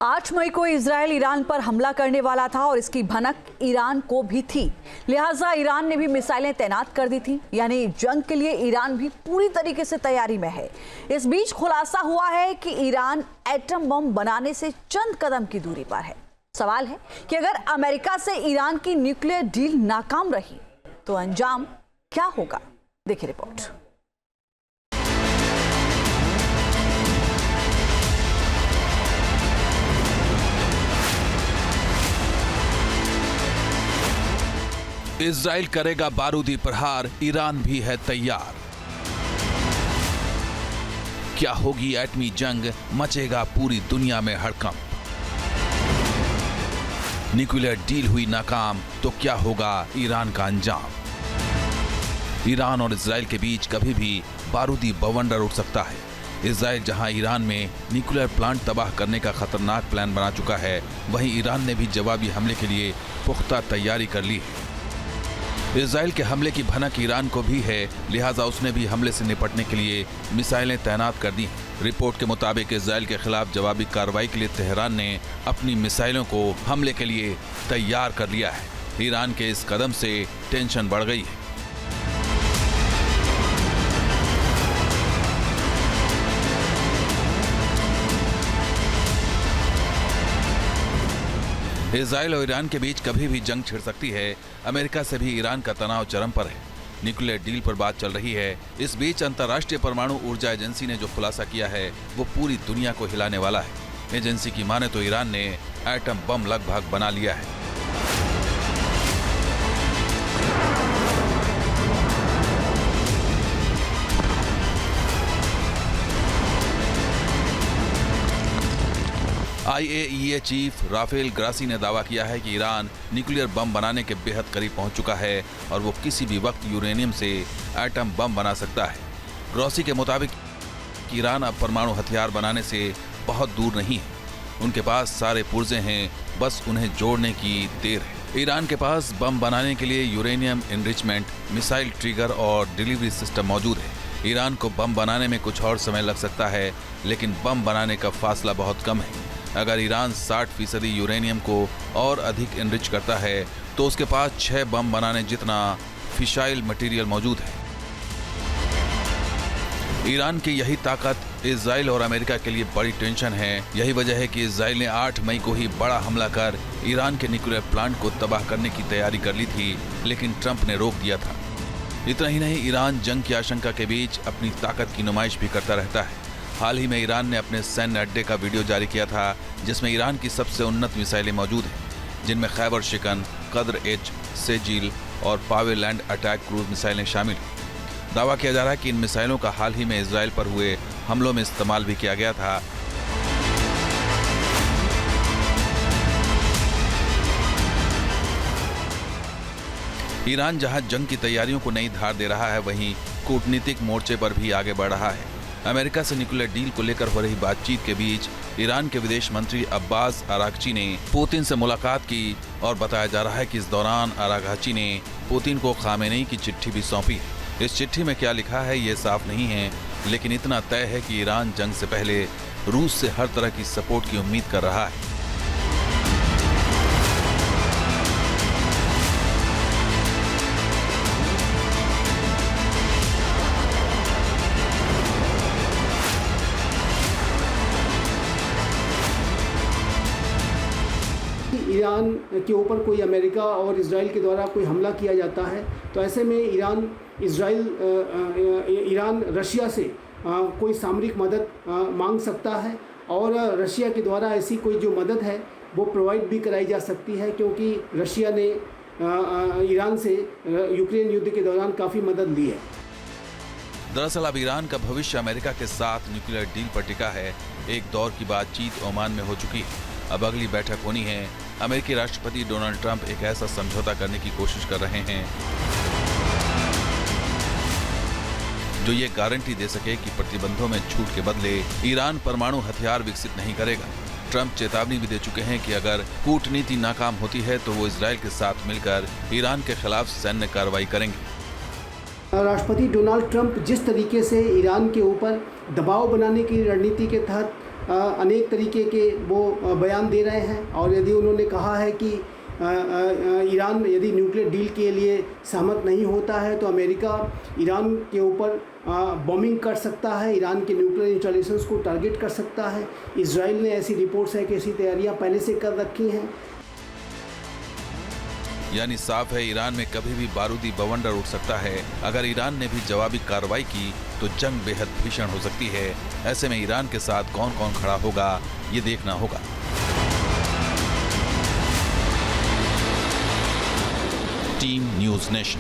8 मई को Israel Iran पर हमला करने वाला था और इसकी भनक ईरान को भी थी। लिहाजा ईरान ने भी मिसाइलें तैनात कर दी थी, यानी जंग के लिए ईरान भी पूरी तरीके से तैयारी में है। इस बीच खुलासा हुआ है कि ईरान एटम बम बनाने से चंद कदम की दूरी पर है। सवाल है कि अगर अमेरिका से ईरान की न्यूक्लियर डील नाकाम रही तो अंजाम क्या होगा। देखिए रिपोर्ट। इजराइल करेगा बारूदी प्रहार, ईरान भी है तैयार। क्या होगी एटमी जंग, मचेगा पूरी दुनिया में हड़कंप। न्यूक्लियर डील हुई नाकाम तो क्या होगा ईरान का अंजाम। ईरान और इजराइल के बीच कभी भी बारूदी बवंडर उठ सकता है। इजराइल जहां ईरान में न्यूक्लियर प्लांट तबाह करने का खतरनाक प्लान बना चुका है, वहीं ईरान ने भी जवाबी हमले के लिए पुख्ता तैयारी कर ली है। इजराइल के हमले की भनक ईरान को भी है, लिहाजा उसने भी हमले से निपटने के लिए मिसाइलें तैनात कर दी हैं। रिपोर्ट के मुताबिक इजराइल के खिलाफ जवाबी कार्रवाई के लिए तेहरान ने अपनी मिसाइलों को हमले के लिए तैयार कर लिया है। ईरान के इस कदम से टेंशन बढ़ गई है। इजराइल और ईरान के बीच कभी भी जंग छिड़ सकती है। अमेरिका से भी ईरान का तनाव चरम पर है। न्यूक्लियर डील पर बात चल रही है। इस बीच अंतर्राष्ट्रीय परमाणु ऊर्जा एजेंसी ने जो खुलासा किया है वो पूरी दुनिया को हिलाने वाला है। एजेंसी की माने तो ईरान ने एटम बम लगभग बना लिया है। IAEA चीफ राफेल ग्रासी ने दावा किया है कि ईरान न्यूक्लियर बम बनाने के बेहद करीब पहुंच चुका है और वो किसी भी वक्त यूरेनियम से एटम बम बना सकता है। ग्रासी के मुताबिक ईरान अब परमाणु हथियार बनाने से बहुत दूर नहीं है। उनके पास सारे पुर्जे हैं, बस उन्हें जोड़ने की देर है। ईरान के पास बम बनाने के लिए यूरेनियम एनरिचमेंट, मिसाइल ट्रिगर और डिलीवरी सिस्टम मौजूद है। ईरान को बम बनाने में कुछ और समय लग सकता है, लेकिन बम बनाने का फासला बहुत कम है। अगर ईरान 60% यूरेनियम को और अधिक एनरिच करता है तो उसके पास 6 बम बनाने जितना फिशाइल मटेरियल मौजूद है। ईरान की यही ताकत इजराइल और अमेरिका के लिए बड़ी टेंशन है। यही वजह है कि इजराइल ने 8 मई को ही बड़ा हमला कर ईरान के न्यूक्लियर प्लांट को तबाह करने की तैयारी कर ली थी, लेकिन ट्रंप ने रोक दिया था। इतना ही नहीं, ईरान जंग की आशंका के बीच अपनी ताकत की नुमाइश भी करता रहता है। हाल ही में ईरान ने अपने सैन्य अड्डे का वीडियो जारी किया था, जिसमें ईरान की सबसे उन्नत मिसाइलें मौजूद हैं, जिनमें खैबर शिकन, कद्र एच, सेजिल और पावे लैंड अटैक क्रूज मिसाइलें शामिल हैं। दावा किया जा रहा है कि इन मिसाइलों का हाल ही में इजराइल पर हुए हमलों में इस्तेमाल भी किया गया था। ईरान जहां जंग की तैयारियों को नई धार दे रहा है, वहीं कूटनीतिक मोर्चे पर भी आगे बढ़ रहा है। अमेरिका से न्यूक्लियर डील को लेकर हो रही बातचीत के बीच ईरान के विदेश मंत्री अब्बास अरागची ने पुतिन से मुलाकात की और बताया जा रहा है कि इस दौरान अरागची ने पुतिन को खामेनेई की चिट्ठी भी सौंपी है। इस चिट्ठी में क्या लिखा है ये साफ नहीं है, लेकिन इतना तय है कि ईरान जंग से पहले रूस से हर तरह की सपोर्ट की उम्मीद कर रहा है। ईरान के ऊपर कोई अमेरिका और इजराइल के द्वारा कोई हमला किया जाता है तो ऐसे में ईरान रशिया से कोई सामरिक मदद मांग सकता है और रशिया के द्वारा ऐसी कोई जो मदद है वो प्रोवाइड भी कराई जा सकती है, क्योंकि रशिया ने ईरान से यूक्रेन युद्ध के दौरान काफ़ी मदद ली है। दरअसल अब ईरान का भविष्य अमेरिका के साथ न्यूक्लियर डील पर टिका है। एक दौर की बातचीत ओमान में हो चुकी है, अब अगली बैठक होनी है। अमेरिकी राष्ट्रपति डोनाल्ड ट्रंप एक ऐसा समझौता करने की कोशिश कर रहे हैं जो ये गारंटी दे सके कि प्रतिबंधों में छूट के बदले ईरान परमाणु हथियार विकसित नहीं करेगा। ट्रंप चेतावनी भी दे चुके हैं कि अगर कूटनीति नाकाम होती है तो वो इजराइल के साथ मिलकर ईरान के खिलाफ सैन्य कार्रवाई करेंगे। राष्ट्रपति डोनाल्ड ट्रंप जिस तरीके से ईरान के ऊपर दबाव बनाने की रणनीति के तहत अनेक तरीके के वो बयान दे रहे हैं। और यदि उन्होंने कहा है कि ईरान यदि न्यूक्लियर डील के लिए सहमत नहीं होता है तो अमेरिका ईरान के ऊपर बॉम्बिंग कर सकता है, ईरान के न्यूक्लियर इंस्टॉलेशंस को टारगेट कर सकता है। इजराइल ने ऐसी रिपोर्ट्स है कि ऐसी तैयारियां पहले से कर रखी हैं। यानी साफ है, ईरान में कभी भी बारूदी बवंडर उठ सकता है। अगर ईरान ने भी जवाबी कार्रवाई की तो जंग बेहद भीषण हो सकती है। ऐसे में ईरान के साथ कौन कौन खड़ा होगा, ये देखना होगा। Team news nation.